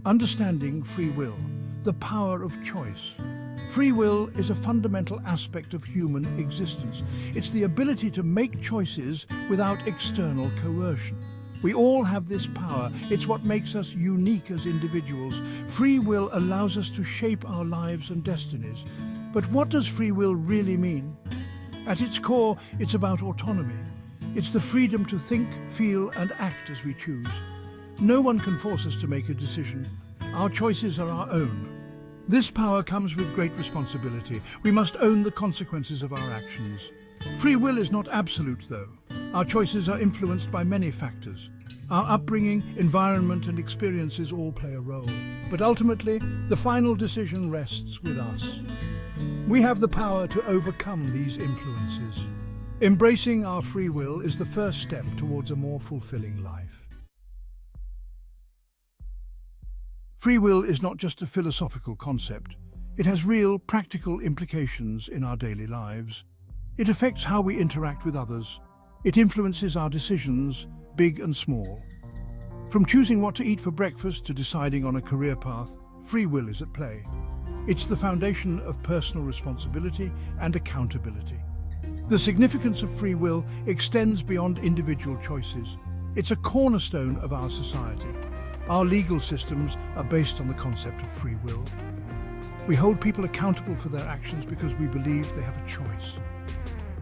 Understanding free will, the power of choice. Free will is a fundamental aspect of human existence. It's the ability to make choices without external coercion. We all have this power. It's what makes us unique as individuals. Free will allows us to shape our lives and destinies. But what does free will really mean? At its core, it's about autonomy. It's the freedom to think, feel, and act as we choose. No one can force us to make a decision. Our choices are our own. This power comes with great responsibility. We must own the consequences of our actions. Free will is not absolute, though. Our choices are influenced by many factors. Our upbringing, environment, and experiences all play a role. But ultimately, the final decision rests with us. We have the power to overcome these influences. Embracing our free will is the first step towards a more fulfilling life. Free will is not just a philosophical concept. It has real, practical implications in our daily lives. It affects how we interact with others. It influences our decisions, big and small. From choosing what to eat for breakfast to deciding on a career path, free will is at play. It's the foundation of personal responsibility and accountability. The significance of free will extends beyond individual choices. It's a cornerstone of our society. Our legal systems are based on the concept of free will. We hold people accountable for their actions because we believe they have a choice.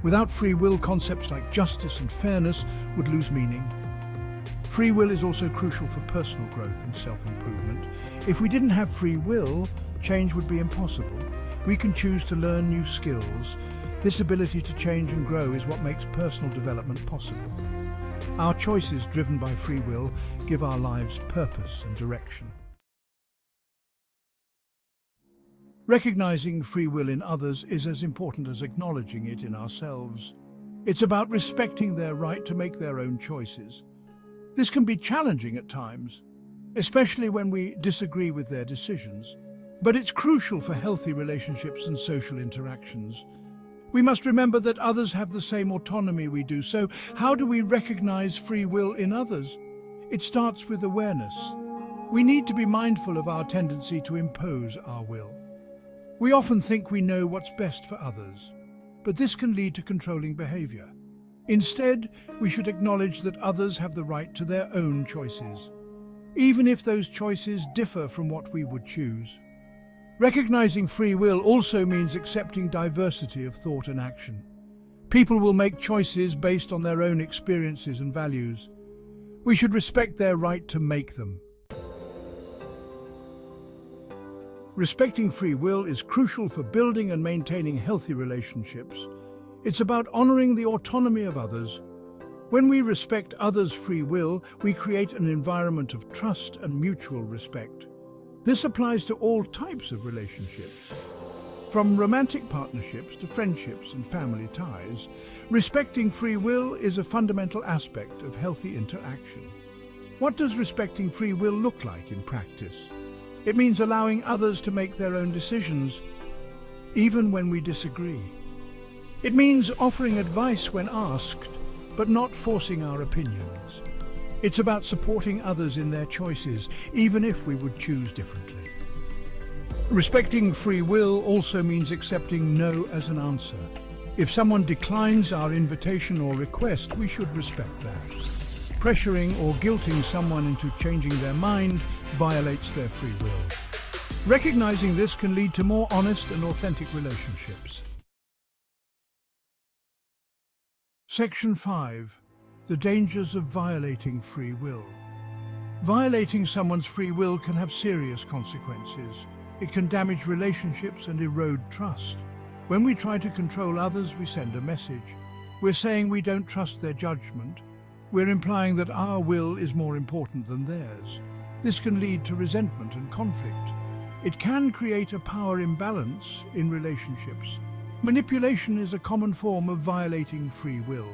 Without free will, concepts like justice and fairness would lose meaning. Free will is also crucial for personal growth and self-improvement. If we didn't have free will, change would be impossible. We can choose to learn new skills. This ability to change and grow is what makes personal development possible. Our choices, driven by free will, give our lives purpose and direction. Recognizing free will in others is as important as acknowledging it in ourselves. It's about respecting their right to make their own choices. This can be challenging at times, especially when we disagree with their decisions. But it's crucial for healthy relationships and social interactions. We must remember that others have the same autonomy we do. So how do we recognize free will in others? It starts with awareness. We need to be mindful of our tendency to impose our will. We often think we know what's best for others, but this can lead to controlling behavior. Instead, we should acknowledge that others have the right to their own choices, even if those choices differ from what we would choose. Recognizing free will also means accepting diversity of thought and action. People will make choices based on their own experiences and values. We should respect their right to make them. Respecting free will is crucial for building and maintaining healthy relationships. It's about honoring the autonomy of others. When we respect others' free will, we create an environment of trust and mutual respect. This applies to all types of relationships. From romantic partnerships to friendships and family ties, respecting free will is a fundamental aspect of healthy interaction. What does respecting free will look like in practice? It means allowing others to make their own decisions, even when we disagree. It means offering advice when asked, but not forcing our opinions. It's about supporting others in their choices, even if we would choose differently. Respecting free will also means accepting no as an answer. If someone declines our invitation or request, we should respect that. Pressuring or guilting someone into changing their mind violates their free will. Recognizing this can lead to more honest and authentic relationships. Section 5. The dangers of violating free will. Violating someone's free will can have serious consequences. It can damage relationships and erode trust. When we try to control others, we send a message. We're saying we don't trust their judgment. We're implying that our will is more important than theirs. This can lead to resentment and conflict. It can create a power imbalance in relationships. Manipulation is a common form of violating free will.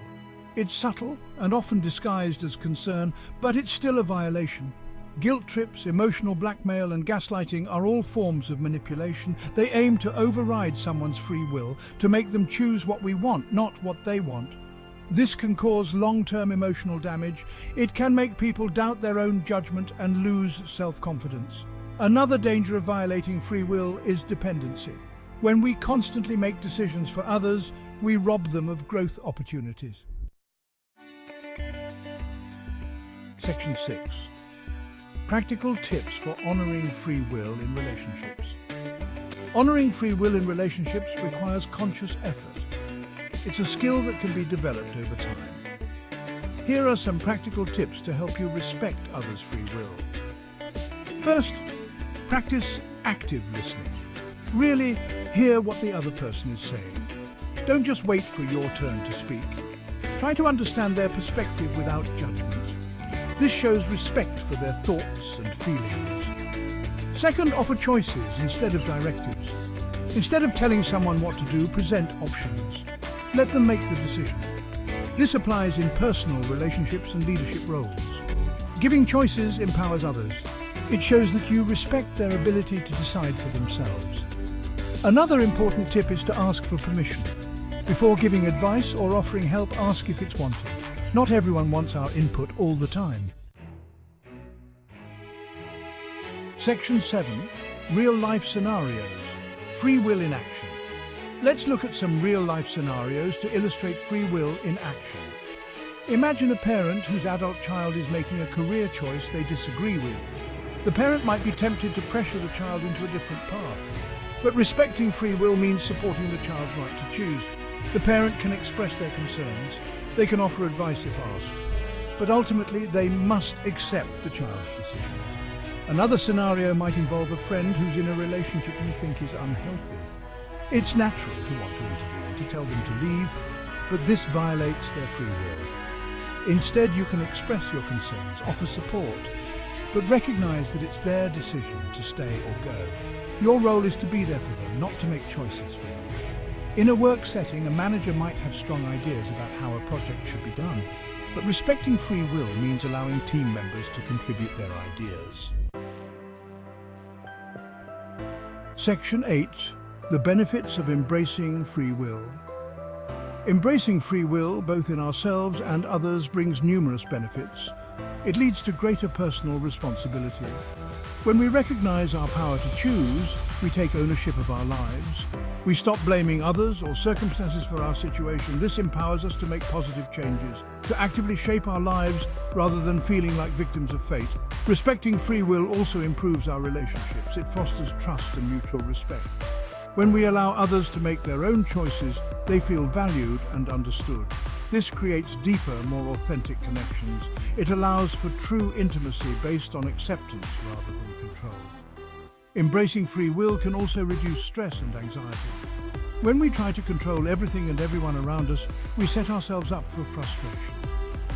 It's subtle and often disguised as concern, but it's still a violation. Guilt trips, emotional blackmail, and gaslighting are all forms of manipulation. They aim to override someone's free will, to make them choose what we want, not what they want. This can cause long-term emotional damage. It can make people doubt their own judgment and lose self-confidence. Another danger of violating free will is dependency. When we constantly make decisions for others, we rob them of growth opportunities. Section 6. Practical tips for honoring free will in relationships. Honoring free will in relationships requires conscious effort. It's a skill that can be developed over time. Here are some practical tips to help you respect others' free will. First, practice active listening. Really hear what the other person is saying. Don't just wait for your turn to speak. Try to understand their perspective without judgment. This shows respect for their thoughts and feelings. Second, offer choices instead of directives. Instead of telling someone what to do, present options. Let them make the decision. This applies in personal relationships and leadership roles. Giving choices empowers others. It shows that you respect their ability to decide for themselves. Another important tip is to ask for permission. Before giving advice or offering help, ask if it's wanted. Not everyone wants our input all the time. Section 7. Real-life scenarios. Free will in action. Let's look at some real-life scenarios to illustrate free will in action. Imagine a parent whose adult child is making a career choice they disagree with. The parent might be tempted to pressure the child into a different path. But respecting free will means supporting the child's right to choose. The parent can express their concerns. They can offer advice if asked. But ultimately, they must accept the child's decision. Another scenario might involve a friend who's in a relationship you think is unhealthy. It's natural to want to intervene, to tell them to leave, but this violates their free will. Instead, you can express your concerns, offer support, but recognize that it's their decision to stay or go. Your role is to be there for them, not to make choices for them. In a work setting, a manager might have strong ideas about how a project should be done, but respecting free will means allowing team members to contribute their ideas. Section 8. The benefits of embracing free will. Embracing free will, both in ourselves and others, brings numerous benefits. It leads to greater personal responsibility. When we recognize our power to choose, we take ownership of our lives. We stop blaming others or circumstances for our situation. This empowers us to make positive changes, to actively shape our lives rather than feeling like victims of fate. Respecting free will also improves our relationships. It fosters trust and mutual respect. When we allow others to make their own choices, they feel valued and understood. This creates deeper, more authentic connections. It allows for true intimacy based on acceptance rather than control. Embracing free will can also reduce stress and anxiety. When we try to control everything and everyone around us, we set ourselves up for frustration.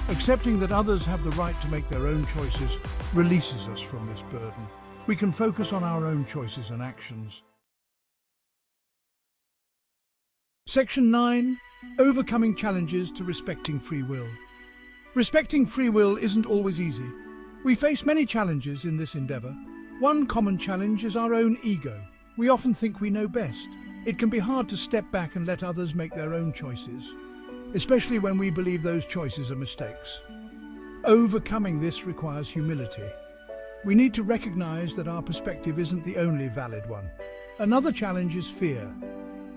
Accepting that others have the right to make their own choices releases us from this burden. We can focus on our own choices and actions. Section 9. Overcoming challenges to respecting free will. Respecting free will isn't always easy. We face many challenges in this endeavor. One common challenge is our own ego. We often think we know best. It can be hard to step back and let others make their own choices, especially when we believe those choices are mistakes. Overcoming this requires humility. We need to recognize that our perspective isn't the only valid one. Another challenge is fear.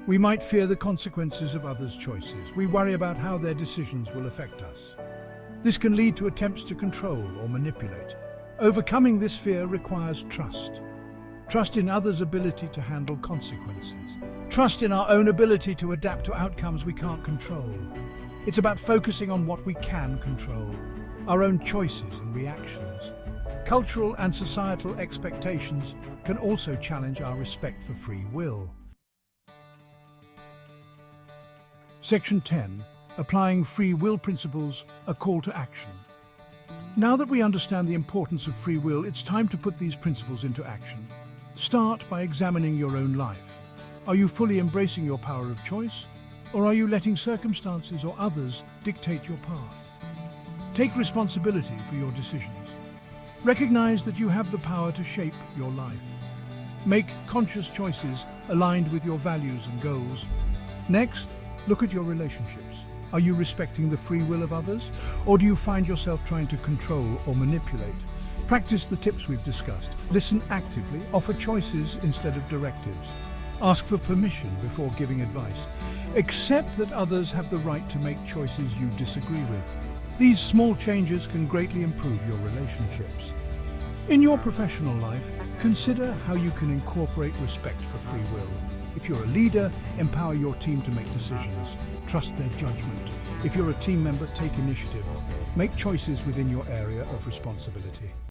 We might fear the consequences of others' choices. We worry about how their decisions will affect us. This can lead to attempts to control or manipulate. Overcoming this fear requires trust. Trust in others' ability to handle consequences. Trust in our own ability to adapt to outcomes we can't control. It's about focusing on what we can control, our own choices and reactions. Cultural and societal expectations can also challenge our respect for free will. Section 10. Applying free will principles, a call to action. Now that we understand the importance of free will, it's time to put these principles into action. Start by examining your own life. Are you fully embracing your power of choice? Or are you letting circumstances or others dictate your path? Take responsibility for your decisions. Recognize that you have the power to shape your life. Make conscious choices aligned with your values and goals. Next, look at your relationships. Are you respecting the free will of others? Or do you find yourself trying to control or manipulate? Practice the tips we've discussed. Listen actively, offer choices instead of directives. Ask for permission before giving advice. Accept that others have the right to make choices you disagree with. These small changes can greatly improve your relationships. In your professional life, consider how you can incorporate respect for free will. If you're a leader, empower your team to make decisions. Trust their judgment. If you're a team member, take initiative. Make choices within your area of responsibility.